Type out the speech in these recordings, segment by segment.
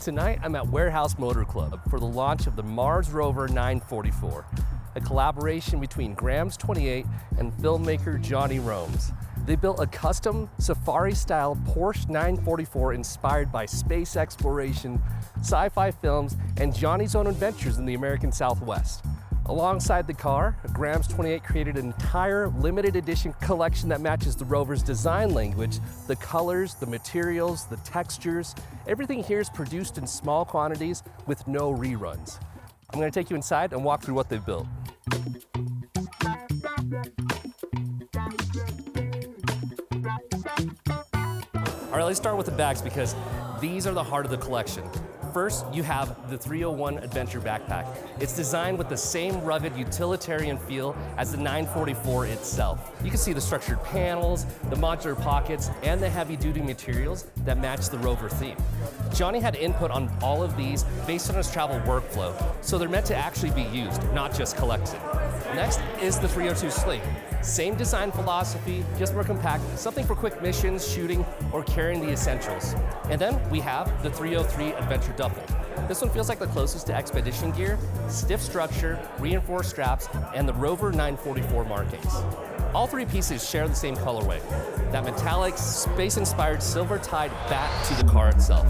Tonight, I'm at Warehouse Motor Club for the launch of the Mars Rover 944, a collaboration between GRAMS28 and filmmaker Jonny Roams. They built a custom Safari-style Porsche 944 inspired by space exploration, sci-fi films, and Jonny's own adventures in the American Southwest. Alongside the car, GRAMS28 created an entire limited edition collection that matches the Rover's design language, the colors, the materials, the textures. Everything here is produced in small quantities with no reruns. I'm going to take you inside and walk through what they've built. All right, let's start with the bags because these are the heart of the collection. First, you have the 301 Adventure Backpack. It's designed with the same rugged utilitarian feel as the 944 itself. You can see the structured panels, the modular pockets, and the heavy-duty materials that match the Rover theme. Jonny had input on all of these based on his travel workflow, so they're meant to actually be used, not just collected. Next is the 302 Sling. Same design philosophy, just more compact, something for quick missions, shooting, or carrying the essentials. And then we have the 303 Adventure Duffle. This one feels like the closest to expedition gear, stiff structure, reinforced straps, and the Rover 944 markings. All three pieces share the same colorway, that metallic, space-inspired silver-tied back to the car itself.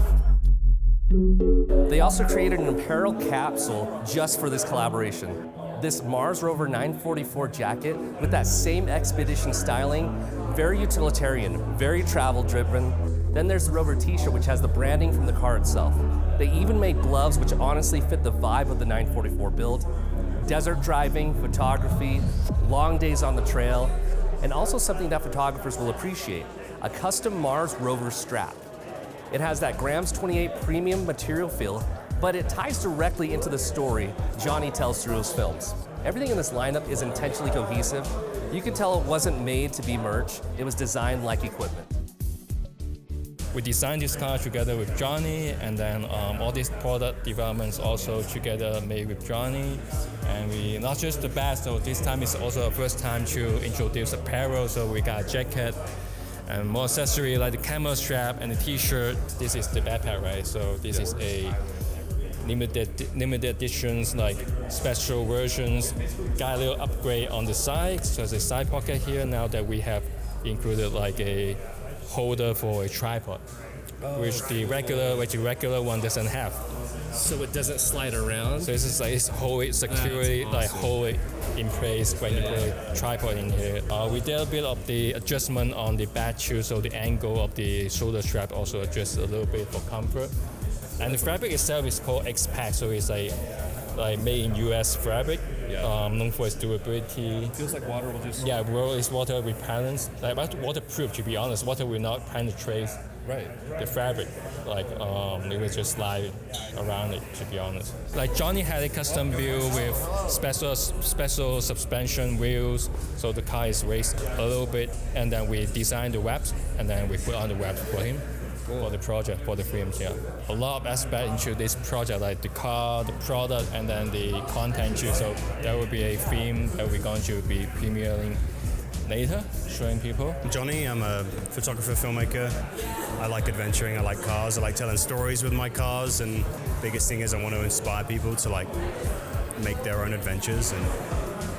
They also created an apparel capsule just for this collaboration. This Mars Rover 944 jacket with that same expedition styling, very utilitarian, very travel-driven. Then there's the Rover t-shirt, which has the branding from the car itself. They even made gloves, which honestly fit the vibe of the 944 build. Desert driving, photography, long days on the trail, and also something that photographers will appreciate, a custom Mars Rover strap. It has that GRAMS28 premium material feel, but it ties directly into the story Jonny tells through his films. Everything in this lineup is intentionally cohesive. You can tell it wasn't made to be merch, it was designed like equipment. We designed this car together with Jonny, and then all these product developments also together made with Jonny. And we not just the bag, so this time is also the first time to introduce apparel, so we got a jacket and more accessory like the camera strap and the t-shirt. This is the backpack, right? So this is a limited editions, like special versions. Got a little upgrade on the side, so there's a side pocket here now that we have included like a holder for a tripod, which the regular one doesn't have. So it doesn't slide around? So it's hold it securely, awesome. Like hold it in place when you put a tripod in here. We did a bit of the adjustment on the back too, so the angle of the shoulder strap also adjusts a little bit for comfort. And the fabric itself is called X-Pack, so it's like made in US fabric, known for its durability. Feels like water will just... Yeah, it's water repellent, like waterproof to be honest. Water will not penetrate the fabric, like it will just slide around it to be honest. Like Jonny had a custom build with special suspension wheels, so the car is raised a little bit, and then we designed the wraps, and then we put on the wraps for him. For the project, for the films, yeah. A lot of aspects into this project, like the car, the product, and then the content too. So there will be a film that we're going to be premiering later, showing people. I'm Jonny, I'm a photographer, filmmaker. I like adventuring, I like cars, I like telling stories with my cars, and biggest thing is I want to inspire people to like make their own adventures. And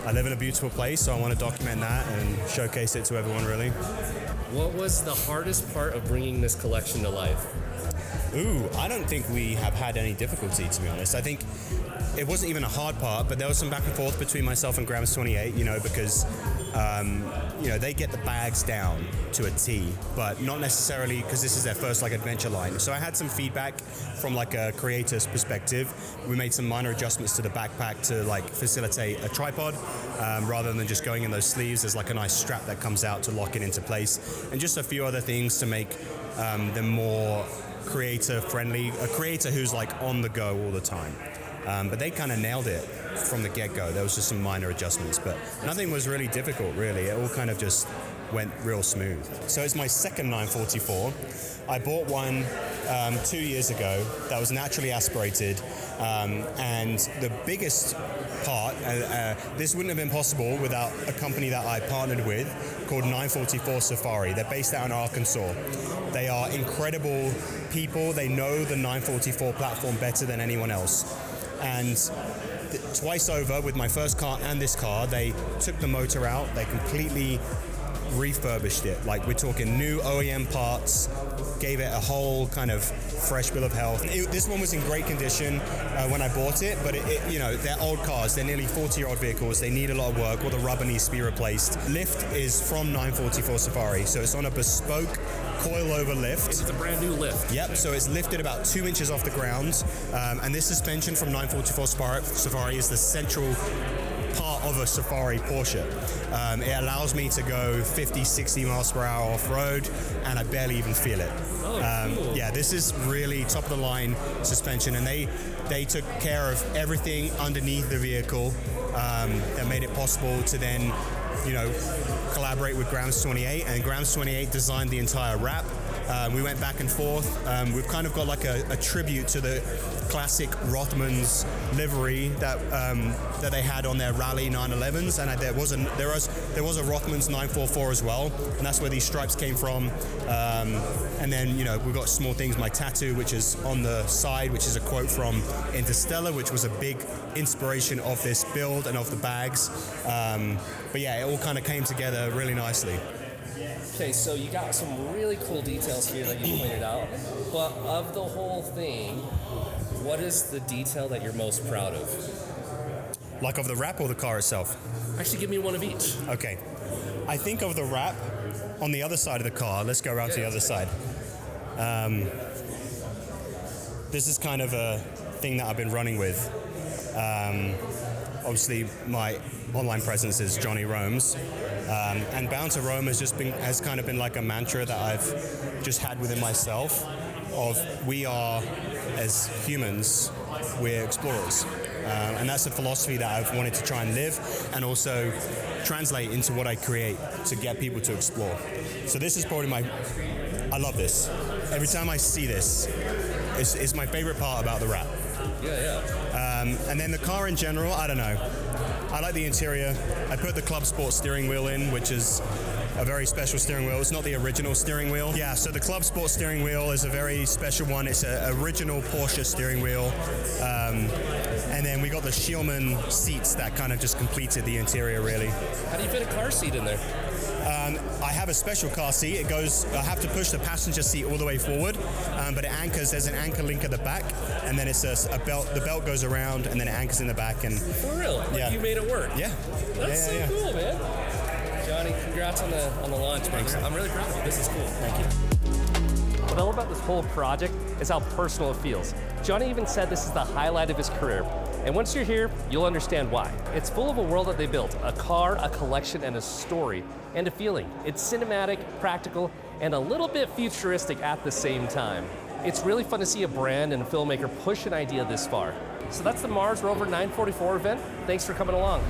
I live in a beautiful place, so I want to document that and showcase it to everyone really. What was the hardest part of bringing this collection to life? I don't think we have had any difficulty, to be honest. I think it wasn't even a hard part, but there was some back and forth between myself and GRAMS28, because they get the bags down to a T, but not necessarily because this is their first adventure line. So I had some feedback from a creator's perspective. We made some minor adjustments to the backpack to facilitate a tripod, rather than just going in those sleeves. There's a nice strap that comes out to lock it into place, and just a few other things to make them more creator friendly. A creator who's on the go all the time. But they kind of nailed it from the get-go. There was just some minor adjustments, but nothing was really difficult, really. It all kind of just went real smooth. So it's my second 944. I bought one 2 years ago that was naturally aspirated, and the biggest part. This wouldn't have been possible without a company that I partnered with called 944 Safari. They're based out in Arkansas. They are incredible people. They know the 944 platform better than anyone else. And twice over, with my first car and this car, they took the motor out. They completely refurbished it. Like, we're talking new OEM parts, gave it a whole kind of fresh bill of health. This one was in great condition when I bought it, but you know, they're old cars. They're nearly 40-year-old vehicles. They need a lot of work. All the rubber needs to be replaced. Lift is from 944 Safari, so it's on a bespoke coil-over lift. It's a brand new lift. Yep, so it's lifted about 2 inches off the ground, and this suspension from 944 Safari is the central part of a Safari Porsche. It allows me to go 50, 60 miles per hour off-road, and I barely even feel it. Cool. Yeah, this is really top-of-the-line suspension, and they took care of everything underneath the vehicle that made it possible to then, you know, collaborate with GRAMS28, and GRAMS28 designed the entire wrap. We went back and forth. We've kind of got like a tribute to the classic Rothmans livery that they had on their Rally 911s, and there was a Rothmans 944 as well, and that's where these stripes came from. And then, you know, we've got small things. My tattoo, which is on the side, which is a quote from Interstellar, which was a big inspiration of this build and of the bags. But yeah, it all kind of came together really nicely. Okay, so you got some really cool details here that you pointed out, but of the whole thing, what is the detail that you're most proud of? Like of the wrap or the car itself? Actually, give me one of each. Okay. I think of the wrap on the other side of the car. Let's go around to the other side. This is kind of a thing that I've been running with. Obviously, my online presence is Jonny Roams. And Bound to Roam has kind of been like a mantra that I've just had within myself of we are, as humans, we're explorers. And that's a philosophy that I've wanted to try and live and also translate into what I create to get people to explore. So this is probably I love this. Every time I see this, it's my favorite part about the wrap. Yeah. And then the car in general, I don't know. I like the interior. I put the Club Sport steering wheel in, which is a very special steering wheel. It's not the original steering wheel. Yeah, so the Club Sport steering wheel is a very special one. It's an original Porsche steering wheel. And then we got the Scheelman seats that kind of just completed the interior, really. How do you fit a car seat in there? I have a special car seat. I have to push the passenger seat all the way forward, but it anchors. There's an anchor link at the back, and then it's a belt. The belt goes around, and then it anchors in the back. And for real? Yeah. You made it work? Yeah. That's so cool, man. Jonny, congrats on the launch. Thanks. I'm really proud of you. This is cool. Thank you. What I love about this whole project is how personal it feels. Jonny even said this is the highlight of his career. And once you're here, you'll understand why. It's full of a world that they built, a car, a collection, and a story, and a feeling. It's cinematic, practical, and a little bit futuristic at the same time. It's really fun to see a brand and a filmmaker push an idea this far. So that's the Mars Rover 944 event. Thanks for coming along.